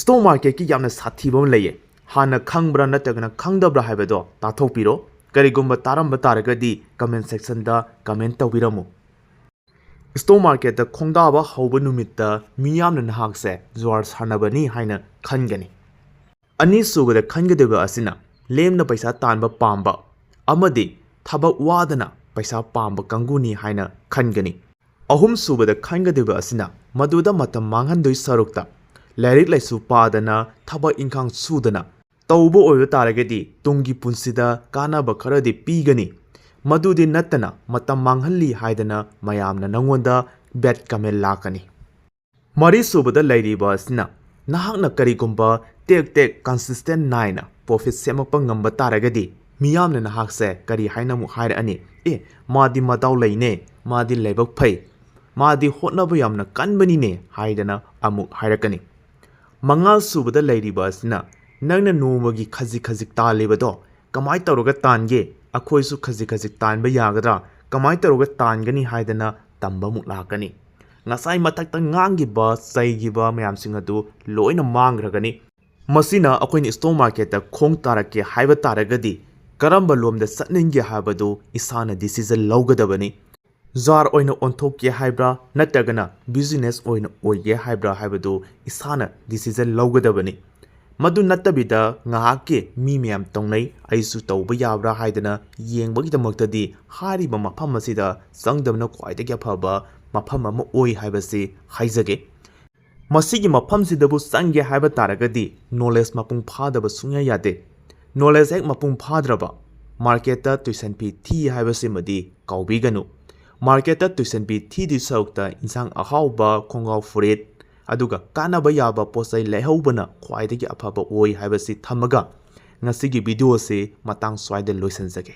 stock ꯃꯥꯔꯀꯦꯠꯀꯤ ꯌꯥꯝꯅ ꯁꯥꯊꯤꯕ ꯑꯃ ꯂꯩꯌꯦ ꯍꯥꯟꯅ ꯈꯪꯕ꯭ꯔꯥ ꯅꯠꯇ꯭ꯔꯒꯅ ꯈꯪꯗꯕ꯭ꯔꯥ ꯍꯥꯏꯕꯗꯣ ꯇꯥꯊꯣꯛꯄꯤꯔꯣ ꯀꯔꯤꯒꯨꯝꯕ ꯇꯥꯔꯝꯕ ꯇꯥꯔꯒꯗꯤ ꯀꯃꯦꯟ ꯁꯦꯛꯁꯟꯗ ꯀꯃꯦꯟ ꯇꯧꯕꯤꯔꯝꯃꯨ ꯁ꯭ꯇꯣꯛ ꯃꯥꯔꯀꯦꯠꯇ ꯈꯣꯡꯗꯥꯕ ꯍꯧꯕ ꯅꯨꯃꯤꯠꯇ ꯃꯤꯌꯥꯝꯅ ꯅꯍꯥꯛꯁꯦ ꯖꯨꯋꯥꯔ ꯁꯥꯟꯅꯕꯅꯤ ꯍꯥꯏꯅ ꯈꯟꯒꯅꯤ ꯑꯅꯤꯁꯨꯕꯗ ꯈꯟꯒꯗꯕ ꯑꯁꯤꯅ ꯂꯦꯝꯅ ꯄꯩꯁా ꯇꯥꯟꯕ ꯄꯥꯝꯕ ꯑꯃꯗꯤ ꯊꯕꯛ ꯋꯥꯗꯅ ꯄꯩꯁా ꯄꯥꯝꯕ ꯀꯥꯡꯕꯨꯅꯤ ꯍꯥꯏꯅ ꯈꯟꯒꯅꯤ ꯑꯍꯨꯝꯁꯨꯕꯗ ꯈꯟꯒꯗꯕ ꯑꯁꯤꯅ ꯃꯗꯨꯗ ꯃꯇꯝ ꯃꯥꯡꯍꯟꯗꯣꯏ ꯁꯔꯨꯛꯇ ꯂꯥꯏꯔꯤꯛ ꯂꯥꯏꯁꯨ ꯄꯥꯗꯅ ꯊꯕꯛ ꯏꯪꯈꯥꯡ ꯁꯨꯗꯅ ꯇꯧꯕ ꯑꯣꯏꯕ ꯇꯥꯔꯒꯗꯤ ꯇꯨꯡꯒꯤ ꯄꯨꯟꯁꯤꯗ ꯀꯥꯟꯅꯕ ꯈꯔꯗꯤ ꯄꯤꯒꯅꯤ ꯃꯗꯨꯗꯤ ꯅꯠꯇꯅ ꯃꯇꯝ ꯃꯥꯡꯍꯜꯂꯤ ꯍꯥꯏꯗꯅ ꯃꯌꯥꯝꯅ ꯅꯪꯉꯣꯟꯗ ꯕꯦꯠ ꯀꯃꯦꯟ ꯂꯥꯛꯀꯅꯤ ꯃꯔꯤꯁꯨꯕꯗ ꯂꯩꯔꯤꯕ ꯑꯁꯤꯅ ꯅꯍꯥꯛꯅ ꯀꯔꯤꯒꯨꯝꯕ ꯇꯦꯛ ꯇꯦꯛ ꯀꯟꯁꯤꯁꯇꯦꯟ ꯅꯥꯏꯅ ꯄ꯭ꯔꯣꯐꯤꯠ ꯁꯦꯝꯃꯛꯄ ꯉꯝꯕ ꯇꯥꯔꯒꯗꯤ ꯃꯤꯌꯥꯝꯅ ꯅꯍꯥꯛꯁꯦ ꯀꯔꯤ ꯍꯥꯏꯅ ꯑꯃꯨꯛ ꯍꯥꯏꯔꯛꯑꯅꯤ ꯃꯥꯗꯤ ꯃꯗꯥꯎ ꯂꯩꯅꯦ ꯃꯥꯗꯤ ꯂꯥꯏꯕꯛ ꯐꯩ ꯃꯥꯗꯤ ꯍꯣꯠꯅꯕ ꯌꯥꯝꯅ ꯀꯟꯕꯅꯤꯅꯦ ꯍꯥꯏꯗꯅ ꯑꯃꯨꯛ ꯍꯥꯏꯔꯛꯀꯅꯤ ꯃꯉꯥꯁꯨꯕꯗ ꯂꯩꯔꯤꯕ ꯑꯁꯤꯅ ꯅꯪꯅ ꯅꯣꯡꯃꯒꯤ ꯈꯖꯤꯛ ꯈꯖꯤꯛ ꯇꯥꯜꯂꯤꯕꯗꯣ ꯀꯃꯥꯏꯅ ꯇꯧꯔꯒ ꯇꯥꯟꯒꯦ ꯑꯩꯈꯣꯏꯁꯨ ꯈꯖꯤꯛ ꯈꯖꯤꯛ ꯇꯥꯟꯕ ꯌꯥꯒꯗ꯭ꯔꯥ ꯀꯃꯥꯏꯅ ꯇꯧꯔꯒ ꯇꯥꯟꯒꯅꯤ ꯍꯥꯏꯗꯅ ꯇꯝꯕꯃꯨꯛ ꯂꯥꯛꯀꯅꯤ ꯉꯁꯥꯏ ꯃꯊꯛꯇ ꯉꯥꯡꯈꯤꯕ ꯆꯩꯈꯤꯕ ꯃꯌꯥꯝꯁꯤꯡ ꯑꯗꯨ ꯂꯣꯏꯅ ꯃꯥꯡꯈ꯭ꯔꯒꯅꯤ ꯃꯁꯤꯅ ꯑꯩꯈꯣꯏꯅ ꯁ꯭ꯇꯣꯛ ꯃꯥꯔꯀꯦꯠꯇ ꯈꯣꯡ ꯇꯥꯔꯛꯀꯦ ꯍꯥꯏꯕ ꯇꯥꯔꯒꯗꯤ ꯀꯔꯝꯕ ꯂꯣꯝꯗ ꯆꯠꯅꯤꯡꯒꯦ ꯍꯥꯏꯕꯗꯨ ꯏꯁꯥꯅ ꯗꯤꯁꯤꯖꯟ ꯂꯧꯒꯗꯕꯅꯤ ꯖꯥꯔ ꯑꯣꯏꯅ ꯑꯣꯟꯊꯣꯛꯀꯦ ꯍꯥꯏꯕ꯭ꯔꯥ ꯅꯠꯇ꯭ꯔꯒꯅ ꯕꯤꯖꯤꯅꯦꯁ ꯑꯣꯏꯅ ꯑꯣꯏꯒꯦ ꯍꯥꯏꯕ꯭ꯔꯥ ꯍꯥꯏꯕꯗꯨ ꯏꯁꯥꯅ ꯗꯤꯁꯤꯖꯟ ꯂꯧꯒꯗꯕꯅꯤ ꯃꯗꯨ ꯅꯠꯇꯕꯤꯗ ꯉꯥꯏꯍꯥꯛꯀꯤ ꯃꯤ ꯃꯌꯥꯝ ꯇꯧꯅꯩ ꯑꯩꯁꯨ ꯇꯧꯕ ꯌꯥꯕ꯭ꯔꯥ ꯍꯥꯏꯗꯅ ꯌꯦꯡꯕꯒꯤꯗꯃꯛꯇꯗꯤ ꯍꯥꯏꯔꯤꯕ ꯃꯐꯝ ꯑꯁꯤꯗ ꯆꯪꯗꯕꯅ ꯈ꯭ꯋꯥꯏꯗꯒꯤ ꯑꯐꯕ ꯃꯐꯝ ꯑꯃ ꯑꯣꯏ ꯍꯥꯏꯕꯁꯤ ꯍꯥꯏꯖꯒꯦ ꯃꯁꯤꯒꯤ ꯃꯐꯝꯁꯤꯗꯕꯨ ꯆꯪꯒꯦ ꯍꯥꯏꯕ ꯇꯥꯔꯒꯗꯤ ꯅꯣꯂꯦꯖ ꯃꯄꯨꯡ ꯐꯥꯗꯕ ꯁꯨꯡꯌꯥ ꯌꯥꯗꯦ ꯅꯣꯂꯦꯖ ꯍꯦꯛ ꯃꯄꯨꯡ ꯐꯥꯗ꯭ꯔꯕ ꯃꯥꯔꯀꯦꯠꯇ ꯇꯨꯏꯁꯟ ꯐꯤ ꯊꯤ ꯍꯥꯏꯕꯁꯤꯃꯗꯤ ꯀꯥꯎꯕꯤꯒꯅꯨ ꯃꯥꯔꯀꯦꯠꯇ ꯇꯨꯏꯁꯟ ꯐꯤ ꯊꯤꯗꯨꯏ ꯁꯔꯨꯛꯇ ꯏꯟꯁꯥꯡ ꯑꯍꯥꯎꯕ ꯈꯣꯡꯒ꯭ꯔꯥꯎ ꯐꯨꯔꯤꯠ ꯑꯗꯨꯒ ꯀꯥꯟꯅꯕ ꯌꯥꯕ ꯄꯣꯠꯆꯩ ꯂꯩꯍꯧꯕꯅ ꯈ꯭ꯋꯥꯏꯗꯒꯤ ꯑꯐꯕ ꯑꯣꯏ ꯍꯥꯏꯕꯁꯤ ꯊꯝꯃꯒ ꯉꯁꯤꯒꯤ ꯚꯤꯗꯤꯑꯣ ꯑꯁꯤ ꯃꯇꯥꯡ ꯁ꯭ꯋꯥꯏꯗ ꯂꯣꯏꯁꯤꯟꯖꯒꯦ